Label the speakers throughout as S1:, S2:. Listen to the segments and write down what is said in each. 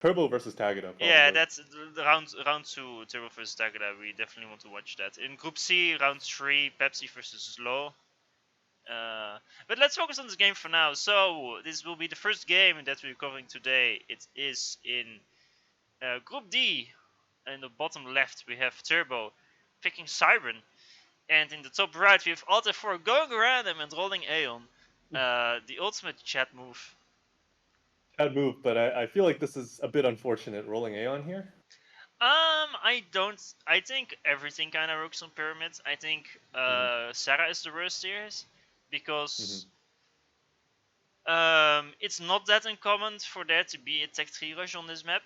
S1: Turbo versus Tagada, probably.
S2: Yeah, that's the round 2, Turbo versus Tagada. We definitely want to watch that. In Group C, round 3, Pepsi versus Slow. But let's focus on this game for now. So this will be the first game that we're covering today. It is in Group D. In the bottom left, we have Turbo picking Siren. And in the top right, we have Altf4 going around him and rolling Aeon. The ultimate chat move.
S1: Bad move, but I feel like this is a bit unfortunate rolling Aeon here.
S2: I don't. I think everything kind of works on pyramids. I think Sarah is the worst here, because it's not that uncommon for there to be a tech 3 rush on this map.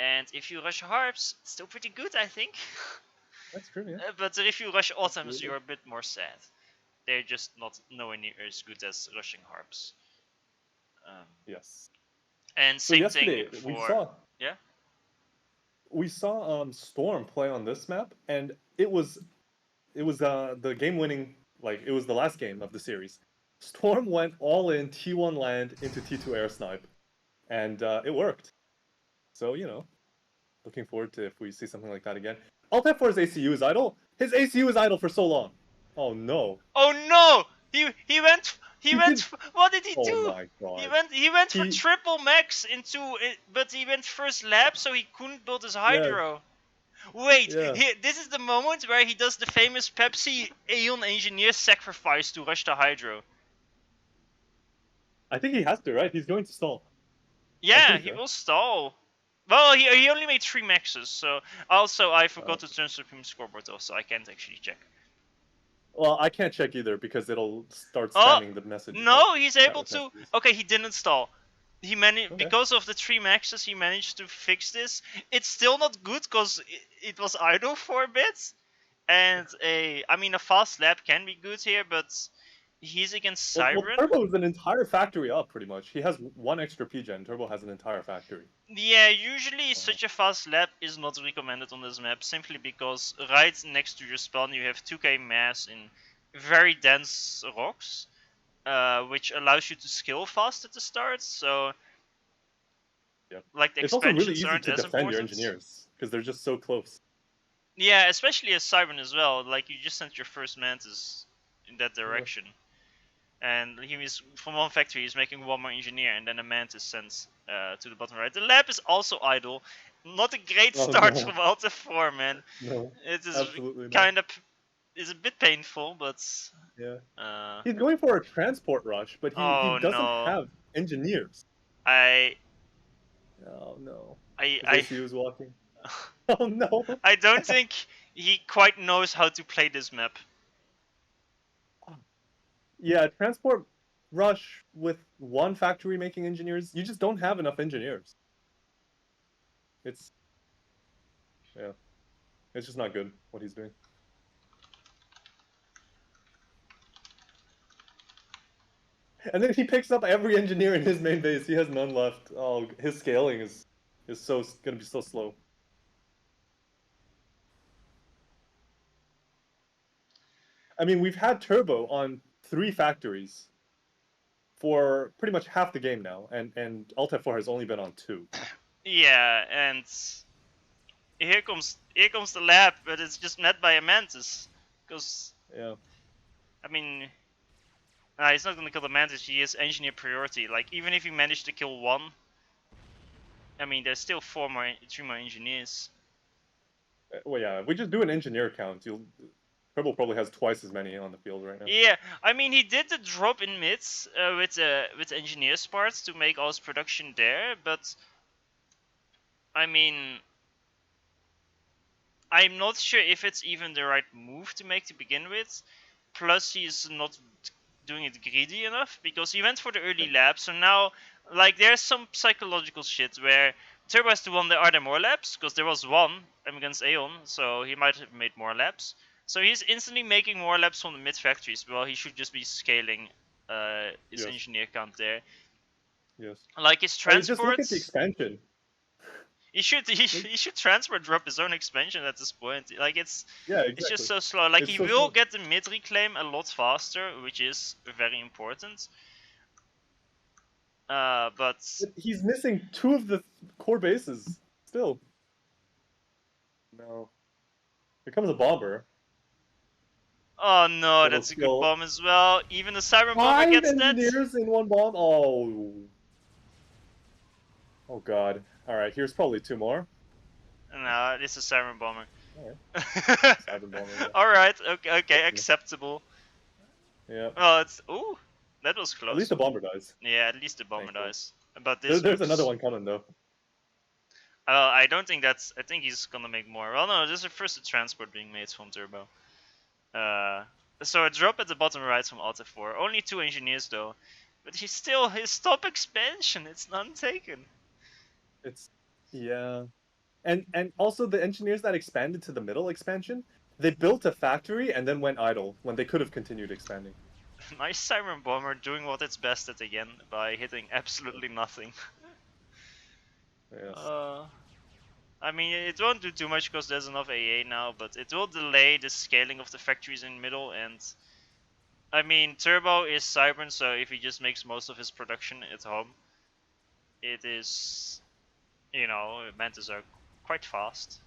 S2: And if you rush harps, it's still pretty good, I think.
S1: That's true, yeah.
S2: But if you rush autumns, you're a bit more sad. They're just not nowhere near as good as rushing harps.
S1: Yes.
S2: And
S1: So
S2: same
S1: yesterday
S2: thing for
S1: we saw Storm play on this map, and it was the game winning, like it was the last game of the series. Storm went all in T1 land into T2 air snipe, and it worked. So looking forward to if we see something like that again. Altf4's ACU is idle. His ACU is idle for so long. Oh no.
S2: Oh no! He went. What did he do?
S1: Oh my god.
S2: He went for triple max into it, but he went first lap, so he couldn't build his hydro. Wait, this is the moment where he does the famous Pepsi Aeon Engineer sacrifice to rush the hydro.
S1: I think he has to, right? He's going to stall.
S2: Yeah, he will stall. Well, he only made 3 maxes, so also I forgot to turn Supreme scoreboard off, so I can't actually check.
S1: Well, I can't check either because it'll start spamming the message.
S2: No, he's able to. Okay, he didn't stall. He managed because of the 3 maxes. He managed to fix this. It's still not good because it was idle for a bit, and a fast lap can be good here, but he's against Siren.
S1: Well, Turbo is an entire factory up, pretty much. He has 1 extra P-gen. Turbo has an entire factory.
S2: Yeah, usually such a fast lap is not recommended on this map, simply because right next to your spawn you have 2k mass in very dense rocks, which allows you to skill fast at the start, so like the
S1: it's also really easy
S2: aren't
S1: to
S2: as
S1: defend
S2: important.
S1: your engineers, because they're just so close.
S2: Yeah, especially as Siren as well, like you just sent your first Mantis in that direction. And he was from one factory. He's making 1 more engineer, and then a Mantis sends to the bottom right. The lab is also idle. Not a great start from Altf4, man.
S1: No,
S2: it is
S1: absolutely
S2: kind of is a bit painful, but
S1: he's going for a transport rush, but he doesn't have engineers. Oh no. His ACU is walking. Oh no.
S2: I don't think he quite knows how to play this map.
S1: Yeah, transport rush with 1 factory making engineers, you just don't have enough engineers. It's just not good what he's doing. And then he picks up every engineer in his main base. He has none left. Oh, his scaling is gonna be so slow. I mean, we've had Turbo on 3 factories for pretty much half the game now, and Altf4 has only been on 2.
S2: Yeah, and here comes the lab, but it's just met by a Mantis, because I mean, he's not gonna kill the Mantis. He has engineer priority. Like even if he managed to kill 1, I mean, there's still 3 more engineers.
S1: Well, yeah, if we just do an engineer count, Turbo probably has twice as many on the field right now.
S2: Yeah, I mean, he did the drop in mids with engineers parts to make all his production there, but I mean, I'm not sure if it's even the right move to make to begin with. Plus, he's not doing it greedy enough because he went for the early lap. So now, like, there's some psychological shit where Turbo has to wonder, are there more laps? Because there was 1 against Aeon, so he might have made more laps. So he's instantly making more laps from the mid factories. Well, he should just be scaling his engineer count there.
S1: Yes.
S2: Like his transports.
S1: Just look at the expansion.
S2: He should transport drop his own expansion at this point. Like it's just so slow. Like he will get the mid reclaim a lot faster, which is very important. But
S1: But he's missing 2 of the core bases still. No. Here comes a bomber.
S2: oh no,
S1: It'll
S2: that's a good
S1: kill
S2: bomb as well. Even the Siren Bomber
S1: 5
S2: gets that.
S1: engineers in 1 bomb. Oh. Oh god. Alright, here's probably 2 more.
S2: No, this is Siren Bomber.
S1: Alright. Cyber bomber, yeah.
S2: All right, okay, acceptable.
S1: Yeah.
S2: Well, it's ooh, that was
S1: At least
S2: close.
S1: the bomber dies.
S2: Yeah, at least the bomber
S1: Thankfully.
S2: dies. But this
S1: There's another
S2: looks.
S1: one coming though.
S2: I don't think that's. I think he's gonna make more. Well, no, this is the first transport being made from Turbo. Uh, so a drop at the bottom right from Altf4. Only 2 engineers though, but he's still his top expansion. It's not taken.
S1: It's yeah. And also the engineers that expanded to the middle expansion, they built a factory and then went idle when they could have continued expanding.
S2: Nice Siren Bomber doing what it's best at again by hitting absolutely nothing.
S1: Yes.
S2: I mean, it won't do too much because there's enough AA now, but it will delay the scaling of the factories in middle. And I mean, Turbo is Cybern, so if he just makes most of his production at home, it is, Mantis are quite fast.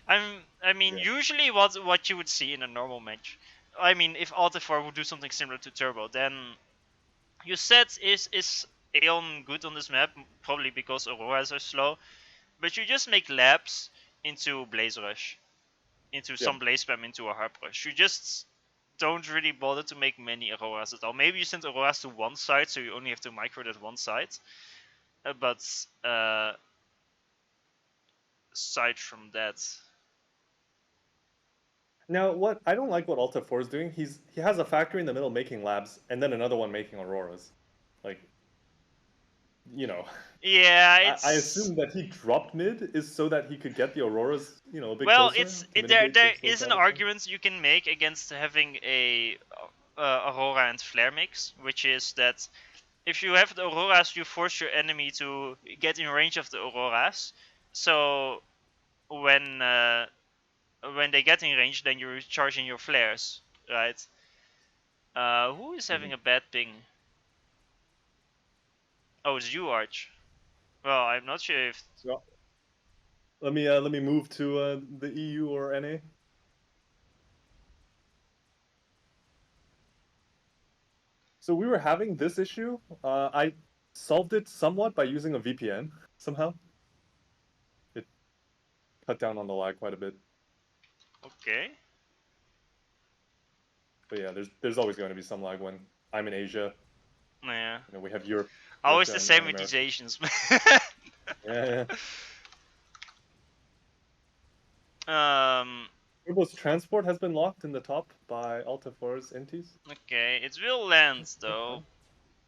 S2: I mean,
S1: Yeah.
S2: usually what you would see in a normal match. I mean, if Altf4 would do something similar to Turbo, then you said is Aeon good on this map? Probably because Auroras are slow. But you just make labs into Blaze Rush, into
S1: Yeah.
S2: some Blaze Spam, into a Harp Rush. You just don't really bother to make many Auroras at all. Maybe you send Auroras to one side, so you only have to micro that one side. But aside from that,
S1: Now, what I don't like what Alta 4 is doing. He has a factory in the middle making labs, and then another one making auroras. Like, you know,
S2: yeah,
S1: I
S2: it's
S1: assume that he dropped mid is so that he could get the auroras, a bit
S2: well,
S1: closer to
S2: there
S1: mitigate the
S2: there
S1: slow
S2: is an
S1: side of things.
S2: argument you can make against having a Aurora and Flare mix, which is that if you have the Auroras, you force your enemy to get in range of the Auroras. So when uh, when they get in range, then you're charging your flares, right? Who is having
S1: Mhm.
S2: a bad ping? Oh, it's you, Arch. Well, I'm not sure if.
S1: So, let me move to the EU or NA. So we were having this issue. I solved it somewhat by using a VPN somehow. It cut down on the lag quite a bit.
S2: Okay.
S1: But yeah, there's always going to be some lag when I'm in Asia.
S2: Yeah.
S1: We have Europe,
S2: Always
S1: Russia,
S2: the
S1: and
S2: same with
S1: America.
S2: these Asians.
S1: Yeah, yeah.
S2: um.
S1: Turbo's transport has been locked in the top by Alta 4's intis.
S2: Okay, it will land
S1: That's
S2: though,
S1: fine.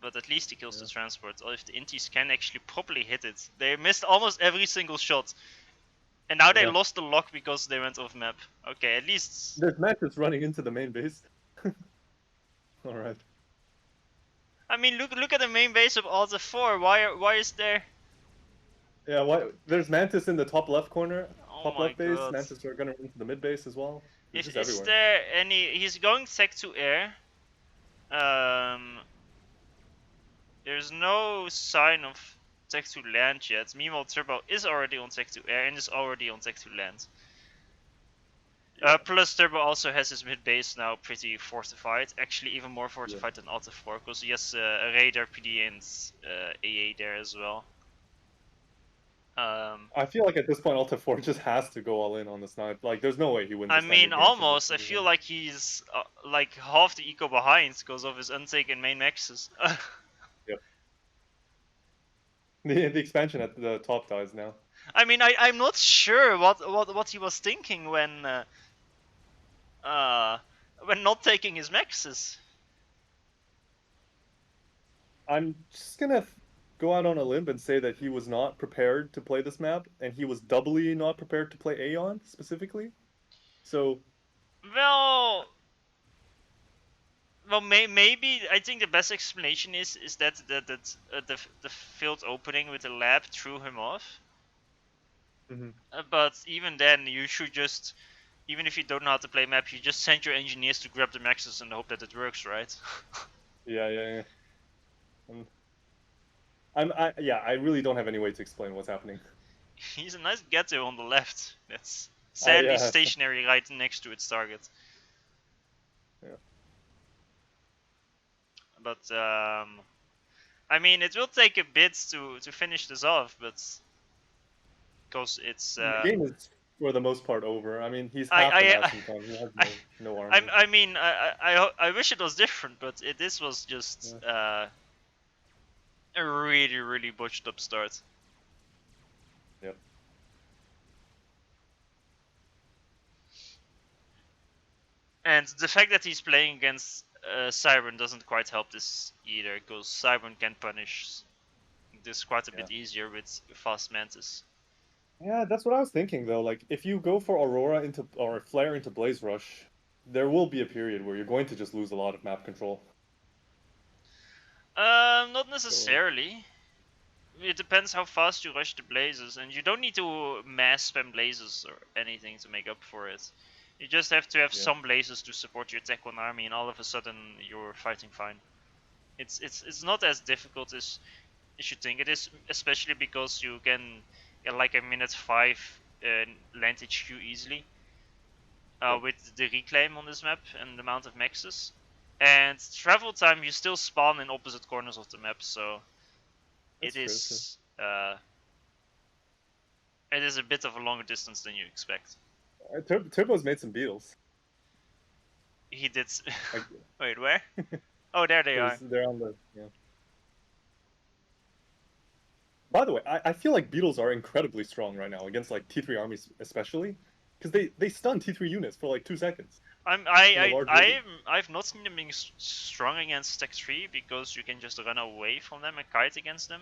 S2: but at least he kills the
S1: Yeah.
S2: transport. Or if the intis can actually properly hit it, they missed almost every single shot, and now they
S1: Yeah.
S2: lost the lock because they went off map. Okay, at least.
S1: There's Mantis running into the main base. All right.
S2: I mean, look at the main base of Altf4. Why is there?
S1: Yeah. Why? There's Mantis in the top left corner,
S2: Oh
S1: top
S2: my
S1: left base.
S2: god.
S1: Mantis are gonna run into the mid base as well. They're
S2: If
S1: just
S2: is
S1: everywhere.
S2: there any? He's going tech to air. Um, there's no sign of tech to land yet. Meanwhile, Turbo is already on tech to air and is already on tech to land.
S1: Yeah.
S2: Plus, Turbo also has his mid base now pretty fortified. Actually, even more
S1: Yeah.
S2: fortified than Altf4 because he has a radar, PD, and AA there as well.
S1: I feel like at this point, Alta 4 just has to go all in on the snipe. Like, there's no way he wins
S2: I
S1: a
S2: mean,
S1: standard game from this
S2: almost. I feel
S1: position.
S2: like he's like half the eco behind because of his untaken main maxes.
S1: Yep. The expansion at the top dies now.
S2: I mean, I'm not sure what he was thinking uh, when not taking his maxes.
S1: I'm just gonna go out on a limb and say that he was not prepared to play this map, and he was doubly not prepared to play Aeon specifically. So
S2: Well, maybe I think the best explanation is that the field opening with the lab threw him off.
S1: mhm.
S2: But even then, you should just, even if you don't know how to play map, you just send your engineers to grab the maxes and hope that it works, right?
S1: Yeah, yeah, yeah. Um, I really don't have any way to explain what's happening.
S2: He's a nice getter on the left. That's sadly
S1: Yeah.
S2: stationary right next to its target.
S1: Yeah.
S2: But I mean, it will take a bit to finish this off, but because it's
S1: The game is for the most part over. I mean, he's
S2: I
S1: half an
S2: I
S1: Archsimkat. He has
S2: I
S1: no army.
S2: I mean I wish it was different, but this was just
S1: Yeah.
S2: a really botched up start.
S1: Yep.
S2: And the fact that he's playing against Siren doesn't quite help this either, because Siren can punish this quite a
S1: Yeah.
S2: bit easier with fast Mantis.
S1: Yeah, that's what I was thinking though. Like, if you go for Aurora into or Flare into Blaze Rush, there will be a period where you're going to just lose a lot of map control.
S2: Not necessarily. It depends how fast you rush the blazes, and you don't need to mass spam blazes or anything to make up for it. You just have to have
S1: Yeah.
S2: some blazes to support your tech 1 army, and all of a sudden you're fighting fine. It's not as difficult as you should think it is, especially because you can get like a minute 5 land HQ easily
S1: Yep.
S2: with the reclaim on this map and the amount of maxes. And travel time, you still spawn in opposite corners of the map, so
S1: That's
S2: it
S1: true.
S2: is it is a bit of a longer distance than you expect.
S1: Turbo's made some beetles.
S2: He did.
S1: Like,
S2: Wait, where? Oh, there they are.
S1: they're on the yeah. By the way, I feel like beetles are incredibly strong right now against like T3 armies, especially because they stun T3 units for like 2 seconds in a large radius.
S2: I've not seen them being strong against Tech 3 because you can just run away from them and kite against them.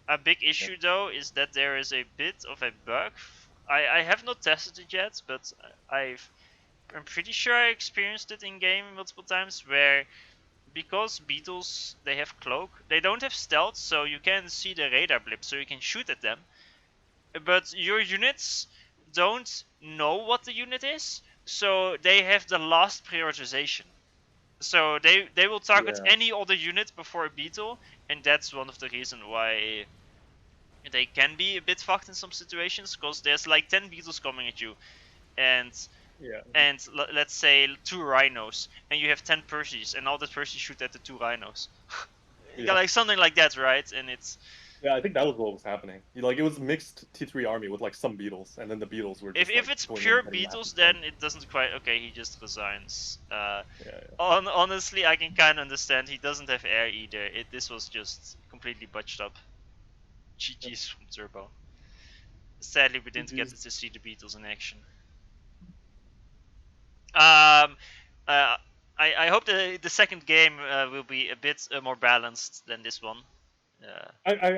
S2: A big issue though is that there is a bit of a bug. I have not tested it yet, but I'm pretty sure I experienced it in game multiple times where because beetles they have cloak, they don't have stealth, so you can see the radar blip, so you can shoot at them. But your units don't know what the unit is, so they have the last prioritization. So they will target
S1: Yeah.
S2: any other unit before a beetle, and that's one of the reasons why they can be a bit fucked in some situations, because there's like 10 beetles coming at you, and
S1: Yeah.
S2: let's say 2 rhinos, and you have 10 Percies, and all the Percies shoot at the 2 rhinos.
S1: Yeah.
S2: Like something like that, right? And it's
S1: Yeah, I think that was what was happening. Like, it was mixed T3 army with like some beetles, and then the beetles were just
S2: if
S1: like
S2: it's
S1: going in
S2: pure
S1: and getting
S2: beetles,
S1: massive stun.
S2: then it doesn't quite. Okay, he just resigns.
S1: Yeah.
S2: Honestly, I can kind of understand. He doesn't have air either. This was just completely butched up.
S1: Yep.
S2: GG's from Turbo. Sadly, we didn't get
S1: GG's.
S2: to see the beetles in action. Um, uh, I hope the second game will be a bit more balanced than this one.
S1: I